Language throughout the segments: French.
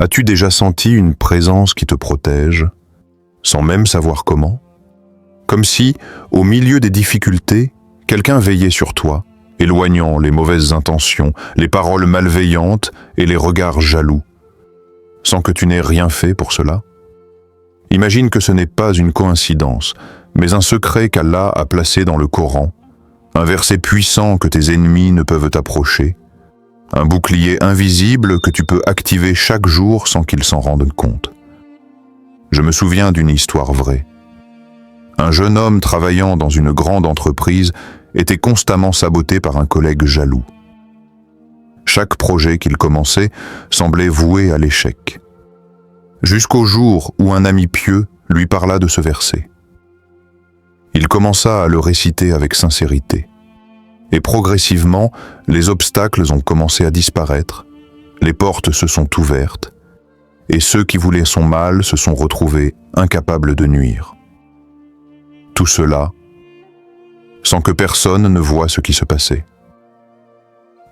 As-tu déjà senti une présence qui te protège, sans même savoir comment? Comme si, au milieu des difficultés, quelqu'un veillait sur toi, éloignant les mauvaises intentions, les paroles malveillantes et les regards jaloux, sans que tu n'aies rien fait pour cela? Imagine que ce n'est pas une coïncidence, mais un secret qu'Allah a placé dans le Coran, un verset puissant que tes ennemis ne peuvent approcher, un bouclier invisible que tu peux activer chaque jour sans qu'ils s'en rendent compte. Je me souviens d'une histoire vraie. Un jeune homme travaillant dans une grande entreprise était constamment saboté par un collègue jaloux. Chaque projet qu'il commençait semblait voué à l'échec. Jusqu'au jour où un ami pieux lui parla de ce verset. Il commença à le réciter avec sincérité. Et progressivement, les obstacles ont commencé à disparaître, les portes se sont ouvertes, et ceux qui voulaient son mal se sont retrouvés incapables de nuire. Tout cela, sans que personne ne voie ce qui se passait.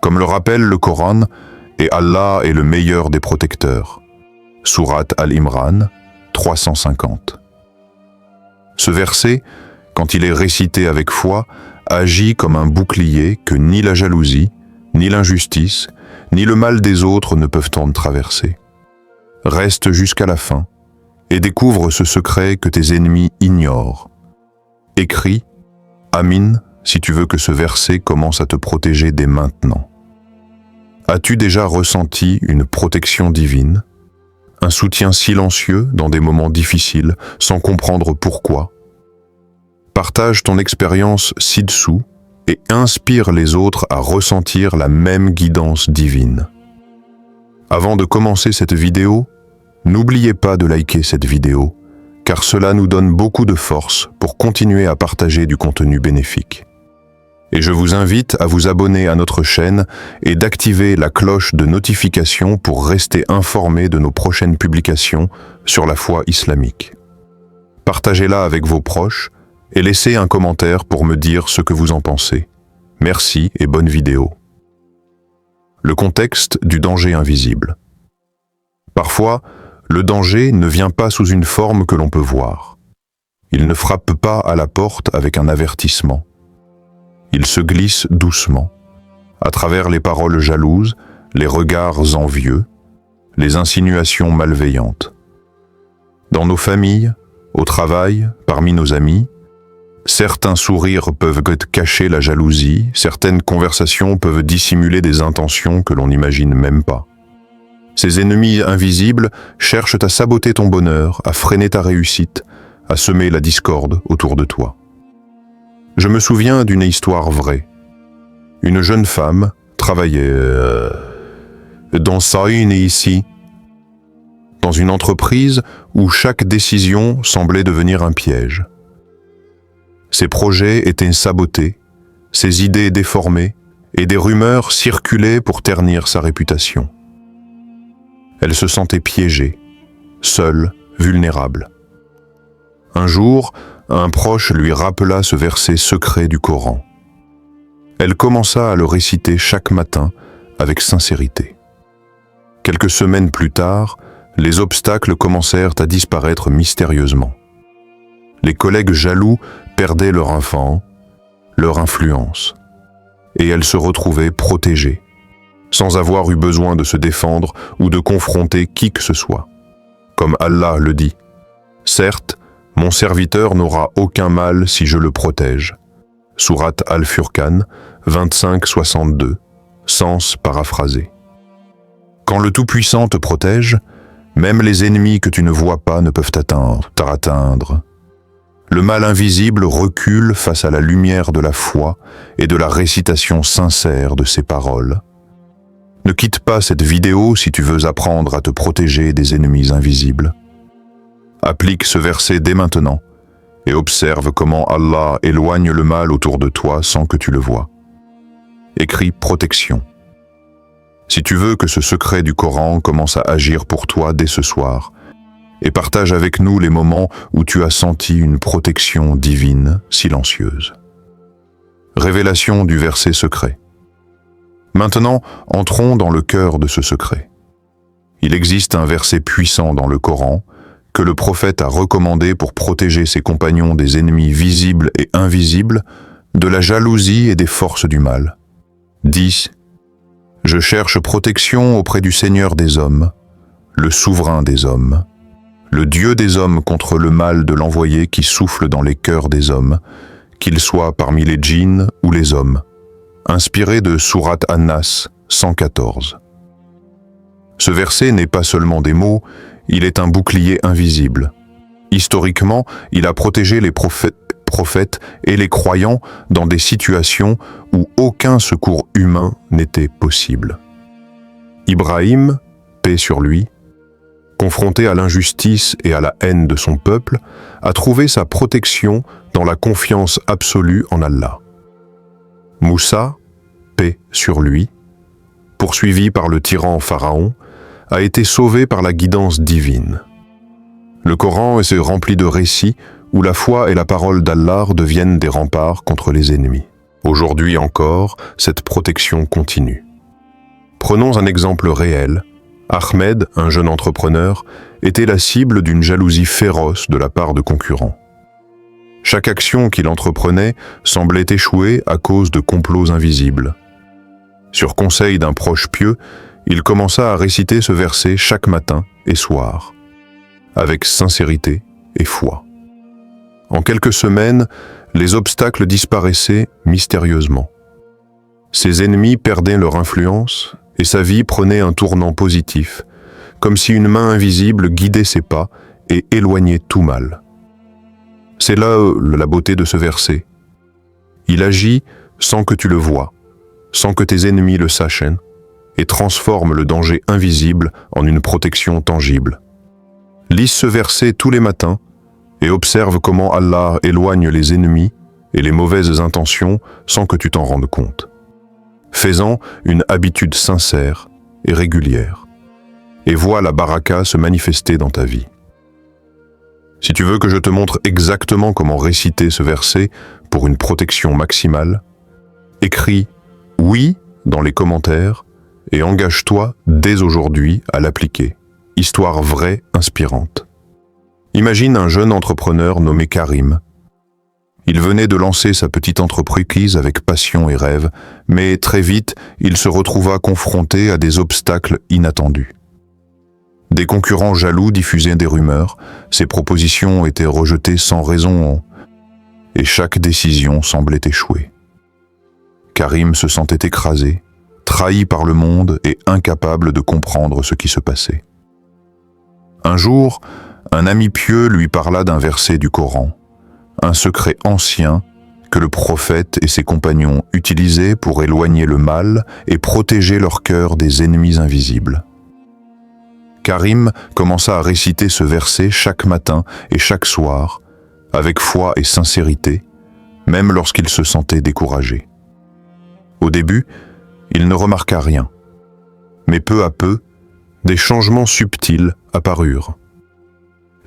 Comme le rappelle le Coran, et Allah est le meilleur des protecteurs. Sourate Al-Imran 350. Ce verset, quand il est récité avec foi, agit comme un bouclier que ni la jalousie, ni l'injustice, ni le mal des autres ne peuvent en traverser. Reste jusqu'à la fin et découvre ce secret que tes ennemis ignorent. Écris « Amin » si tu veux que ce verset commence à te protéger dès maintenant. As-tu déjà ressenti une protection divine, un soutien silencieux dans des moments difficiles sans comprendre pourquoi? Partage ton expérience ci-dessous et inspire les autres à ressentir la même guidance divine. Avant de commencer cette vidéo, n'oubliez pas de liker cette vidéo, car cela nous donne beaucoup de force pour continuer à partager du contenu bénéfique. Et je vous invite à vous abonner à notre chaîne et d'activer la cloche de notification pour rester informé de nos prochaines publications sur la foi islamique. Partagez-la avec vos proches et laissez un commentaire pour me dire ce que vous en pensez. Merci et bonne vidéo. Le contexte du danger invisible. Parfois, le danger ne vient pas sous une forme que l'on peut voir. Il ne frappe pas à la porte avec un avertissement. Il se glisse doucement, à travers les paroles jalouses, les regards envieux, les insinuations malveillantes. Dans nos familles, au travail, parmi nos amis, certains sourires peuvent cacher la jalousie, certaines conversations peuvent dissimuler des intentions que l'on n'imagine même pas. Ces ennemis invisibles cherchent à saboter ton bonheur, à freiner ta réussite, à semer la discorde autour de toi. Je me souviens d'une histoire vraie. Une jeune femme travaillait dans une entreprise où chaque décision semblait devenir un piège. Ses projets étaient sabotés, ses idées déformées, et des rumeurs circulaient pour ternir sa réputation. Elle se sentait piégée, seule, vulnérable. Un jour, un proche lui rappela ce verset secret du Coran. Elle commença à le réciter chaque matin avec sincérité. Quelques semaines plus tard, les obstacles commencèrent à disparaître mystérieusement. Les collègues jaloux perdaient leur enfant, leur influence, et elle se retrouvait protégée, sans avoir eu besoin de se défendre ou de confronter qui que ce soit. Comme Allah le dit, « Certes, mon serviteur n'aura aucun mal si je le protège. » Sourate Al-Furqan 25-62, sens paraphrasé. Quand le Tout-Puissant te protège, même les ennemis que tu ne vois pas ne peuvent t'atteindre. Le mal invisible recule face à la lumière de la foi et de la récitation sincère de ses paroles. Ne quitte pas cette vidéo si tu veux apprendre à te protéger des ennemis invisibles. Applique ce verset dès maintenant et observe comment Allah éloigne le mal autour de toi sans que tu le vois. Écris protection. Si tu veux que ce secret du Coran commence à agir pour toi dès ce soir, et partage avec nous les moments où tu as senti une protection divine silencieuse. Révélation du verset secret. Maintenant, entrons dans le cœur de ce secret. Il existe un verset puissant dans le Coran que le prophète a recommandé pour protéger ses compagnons des ennemis visibles et invisibles, de la jalousie et des forces du mal. 10. Je cherche protection auprès du Seigneur des hommes, le souverain des hommes, le Dieu des hommes contre le mal de l'envoyé qui souffle dans les cœurs des hommes, qu'il soit parmi les djinns ou les hommes. Inspiré de Sourate An-Nas 114. Ce verset n'est pas seulement des mots, il est un bouclier invisible. Historiquement, il a protégé les prophètes et les croyants dans des situations où aucun secours humain n'était possible. Ibrahim, paix sur lui, confronté à l'injustice et à la haine de son peuple, a trouvé sa protection dans la confiance absolue en Allah. Moussa, paix sur lui, poursuivi par le tyran Pharaon, a été sauvé par la guidance divine. Le Coran est rempli de récits où la foi et la parole d'Allah deviennent des remparts contre les ennemis. Aujourd'hui encore, cette protection continue. Prenons un exemple réel. Ahmed, un jeune entrepreneur, était la cible d'une jalousie féroce de la part de concurrents. Chaque action qu'il entreprenait semblait échouer à cause de complots invisibles. Sur conseil d'un proche pieux, il commença à réciter ce verset chaque matin et soir, avec sincérité et foi. En quelques semaines, les obstacles disparaissaient mystérieusement. Ses ennemis perdaient leur influence et sa vie prenait un tournant positif, comme si une main invisible guidait ses pas et éloignait tout mal. C'est là la beauté de ce verset. Il agit sans que tu le vois, sans que tes ennemis le sachent, et transforme le danger invisible en une protection tangible. Lis ce verset tous les matins et observe comment Allah éloigne les ennemis et les mauvaises intentions sans que tu t'en rendes compte. Fais-en une habitude sincère et régulière, et vois la baraka se manifester dans ta vie. Si tu veux que je te montre exactement comment réciter ce verset pour une protection maximale, écris « oui » dans les commentaires et engage-toi dès aujourd'hui à l'appliquer. Histoire vraie, inspirante. Imagine un jeune entrepreneur nommé Karim. Il venait de lancer sa petite entreprise avec passion et rêve, mais très vite, il se retrouva confronté à des obstacles inattendus. Des concurrents jaloux diffusaient des rumeurs, ses propositions étaient rejetées sans raison, et chaque décision semblait échouer. Karim se sentait écrasé, trahi par le monde et incapable de comprendre ce qui se passait. Un jour, un ami pieux lui parla d'un verset du Coran, un secret ancien que le prophète et ses compagnons utilisaient pour éloigner le mal et protéger leur cœur des ennemis invisibles. Karim commença à réciter ce verset chaque matin et chaque soir, avec foi et sincérité, même lorsqu'il se sentait découragé. Au début, il ne remarqua rien, mais peu à peu, des changements subtils apparurent.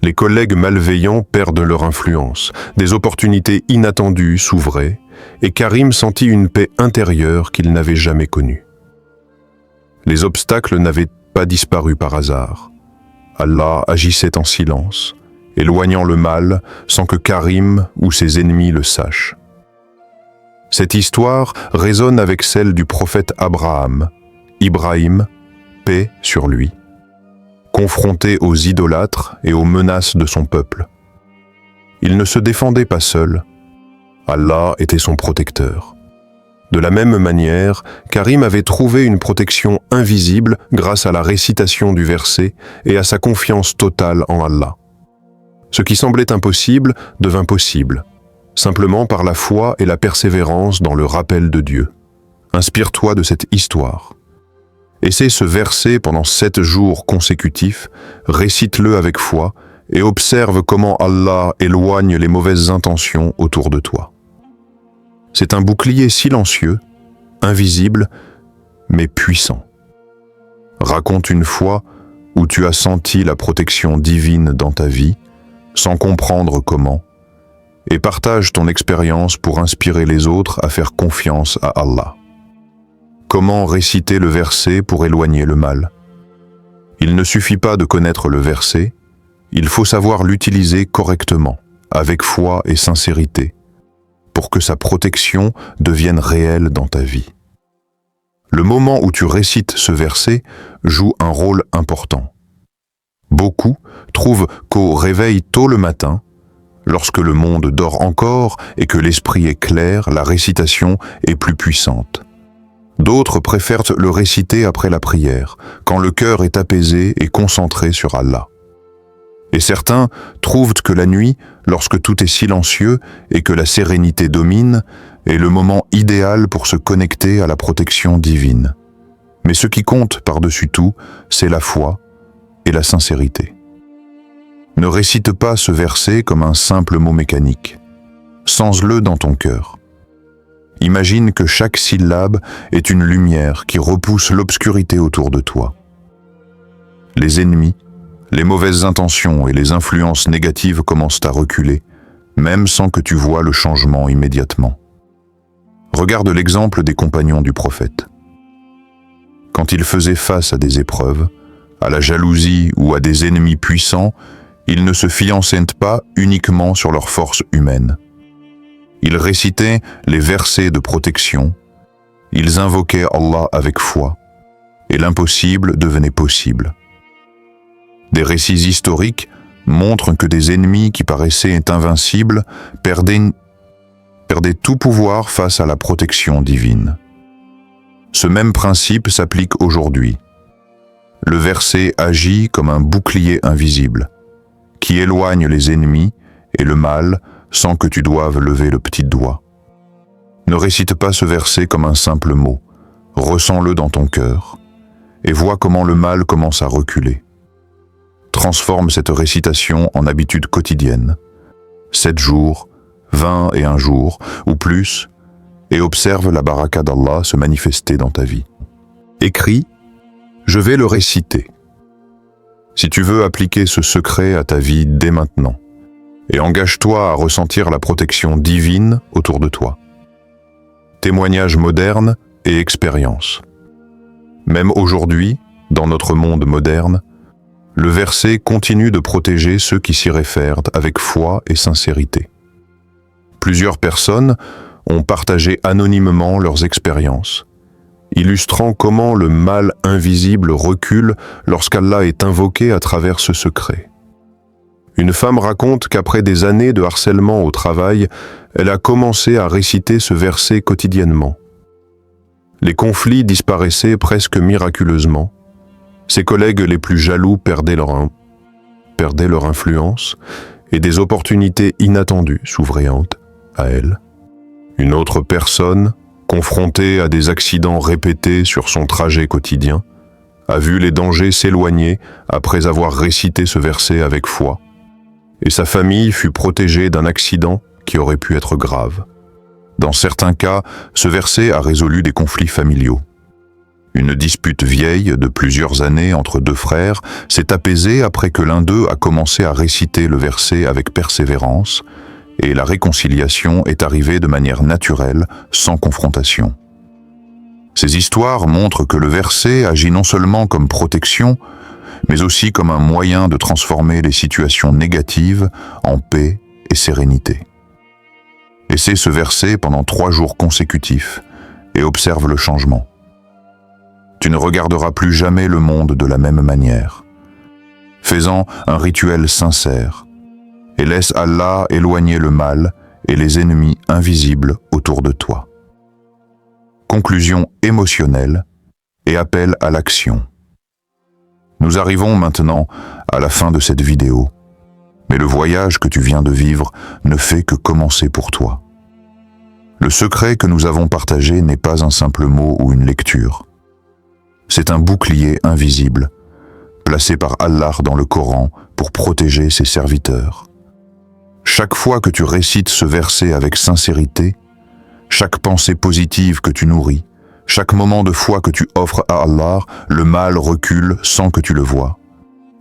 Les collègues malveillants perdent leur influence, des opportunités inattendues s'ouvraient, et Karim sentit une paix intérieure qu'il n'avait jamais connue. Les obstacles n'avaient pas disparu par hasard. Allah agissait en silence, éloignant le mal sans que Karim ou ses ennemis le sachent. Cette histoire résonne avec celle du prophète Abraham, Ibrahim, paix sur lui, confronté aux idolâtres et aux menaces de son peuple. Il ne se défendait pas seul, Allah était son protecteur. De la même manière, Karim avait trouvé une protection invisible grâce à la récitation du verset et à sa confiance totale en Allah. Ce qui semblait impossible devint possible, simplement par la foi et la persévérance dans le rappel de Dieu. Inspire-toi de cette histoire. Essaie ce verset pendant 7 jours consécutifs, récite-le avec foi et observe comment Allah éloigne les mauvaises intentions autour de toi. C'est un bouclier silencieux, invisible, mais puissant. Raconte une fois où tu as senti la protection divine dans ta vie, sans comprendre comment, et partage ton expérience pour inspirer les autres à faire confiance à Allah. Comment réciter le verset pour éloigner le mal? Il ne suffit pas de connaître le verset, il faut savoir l'utiliser correctement, avec foi et sincérité, pour que sa protection devienne réelle dans ta vie. Le moment où tu récites ce verset joue un rôle important. Beaucoup trouvent qu'au réveil tôt le matin, lorsque le monde dort encore et que l'esprit est clair, la récitation est plus puissante. D'autres préfèrent le réciter après la prière, quand le cœur est apaisé et concentré sur Allah. Et certains trouvent que la nuit, lorsque tout est silencieux et que la sérénité domine, est le moment idéal pour se connecter à la protection divine. Mais ce qui compte par-dessus tout, c'est la foi et la sincérité. Ne récite pas ce verset comme un simple mot mécanique. Sens-le dans ton cœur. Imagine que chaque syllabe est une lumière qui repousse l'obscurité autour de toi. Les ennemis, les mauvaises intentions et les influences négatives commencent à reculer, même sans que tu vois le changement immédiatement. Regarde l'exemple des compagnons du prophète. Quand ils faisaient face à des épreuves, à la jalousie ou à des ennemis puissants, ils ne se fiançaient pas uniquement sur leur force humaine. Ils récitaient les versets de protection, ils invoquaient Allah avec foi, et l'impossible devenait possible. Des récits historiques montrent que des ennemis qui paraissaient invincibles perdaient tout pouvoir face à la protection divine. Ce même principe s'applique aujourd'hui. Le verset agit comme un bouclier invisible, qui éloigne les ennemis et le mal sans que tu doives lever le petit doigt. Ne récite pas ce verset comme un simple mot, ressens-le dans ton cœur, et vois comment le mal commence à reculer. Transforme cette récitation en habitude quotidienne, 7 jours, 21 jours ou plus, et observe la baraka d'Allah se manifester dans ta vie. Écris, je vais le réciter. Si tu veux appliquer ce secret à ta vie dès maintenant, et engage-toi à ressentir la protection divine autour de toi. Témoignages modernes et expériences. Même aujourd'hui, dans notre monde moderne, le verset continue de protéger ceux qui s'y réfèrent avec foi et sincérité. Plusieurs personnes ont partagé anonymement leurs expériences, illustrant comment le mal invisible recule lorsqu'Allah est invoqué à travers ce secret. Une femme raconte qu'après des années de harcèlement au travail, elle a commencé à réciter ce verset quotidiennement. Les conflits disparaissaient presque miraculeusement. Ses collègues les plus jaloux perdaient leur influence et des opportunités inattendues s'ouvraient à elle. Une autre personne, confrontée à des accidents répétés sur son trajet quotidien, a vu les dangers s'éloigner après avoir récité ce verset avec foi, et sa famille fut protégée d'un accident qui aurait pu être grave. Dans certains cas, ce verset a résolu des conflits familiaux. Une dispute vieille de plusieurs années entre 2 frères s'est apaisée après que l'un d'eux a commencé à réciter le verset avec persévérance, et la réconciliation est arrivée de manière naturelle, sans confrontation. Ces histoires montrent que le verset agit non seulement comme protection, mais aussi comme un moyen de transformer les situations négatives en paix et sérénité. Essaie ce verset pendant 3 jours consécutifs et observe le changement. Tu ne regarderas plus jamais le monde de la même manière. Fais-en un rituel sincère et laisse Allah éloigner le mal et les ennemis invisibles autour de toi. Conclusion émotionnelle et appel à l'action. Nous arrivons maintenant à la fin de cette vidéo, mais le voyage que tu viens de vivre ne fait que commencer pour toi. Le secret que nous avons partagé n'est pas un simple mot ou une lecture. C'est un bouclier invisible, placé par Allah dans le Coran pour protéger ses serviteurs. Chaque fois que tu récites ce verset avec sincérité, chaque pensée positive que tu nourris, chaque moment de foi que tu offres à Allah, le mal recule sans que tu le vois,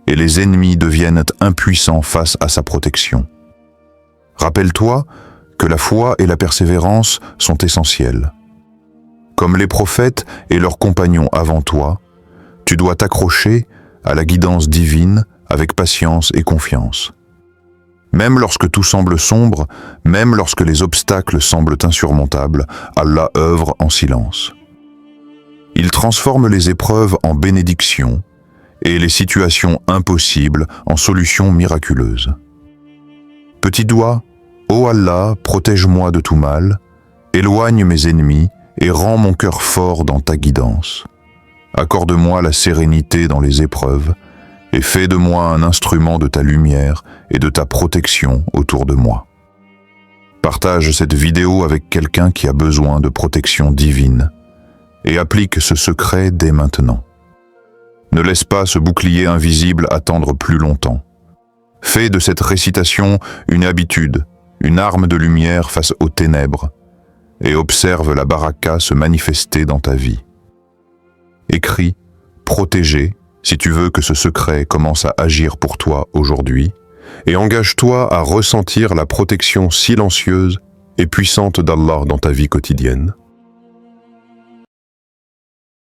et les ennemis deviennent impuissants face à sa protection. Rappelle-toi que la foi et la persévérance sont essentielles. Comme les prophètes et leurs compagnons avant toi, tu dois t'accrocher à la guidance divine avec patience et confiance. Même lorsque tout semble sombre, même lorsque les obstacles semblent insurmontables, Allah œuvre en silence. Il transforme les épreuves en bénédictions et les situations impossibles en solutions miraculeuses. Petit doigt, ô Allah, protège-moi de tout mal, éloigne mes ennemis et rends mon cœur fort dans ta guidance. Accorde-moi la sérénité dans les épreuves et fais de moi un instrument de ta lumière et de ta protection autour de moi. Partage cette vidéo avec quelqu'un qui a besoin de protection divine et applique ce secret dès maintenant. Ne laisse pas ce bouclier invisible attendre plus longtemps. Fais de cette récitation une habitude, une arme de lumière face aux ténèbres, et observe la baraka se manifester dans ta vie. Écris, protégé, si tu veux que ce secret commence à agir pour toi aujourd'hui, et engage-toi à ressentir la protection silencieuse et puissante d'Allah dans ta vie quotidienne.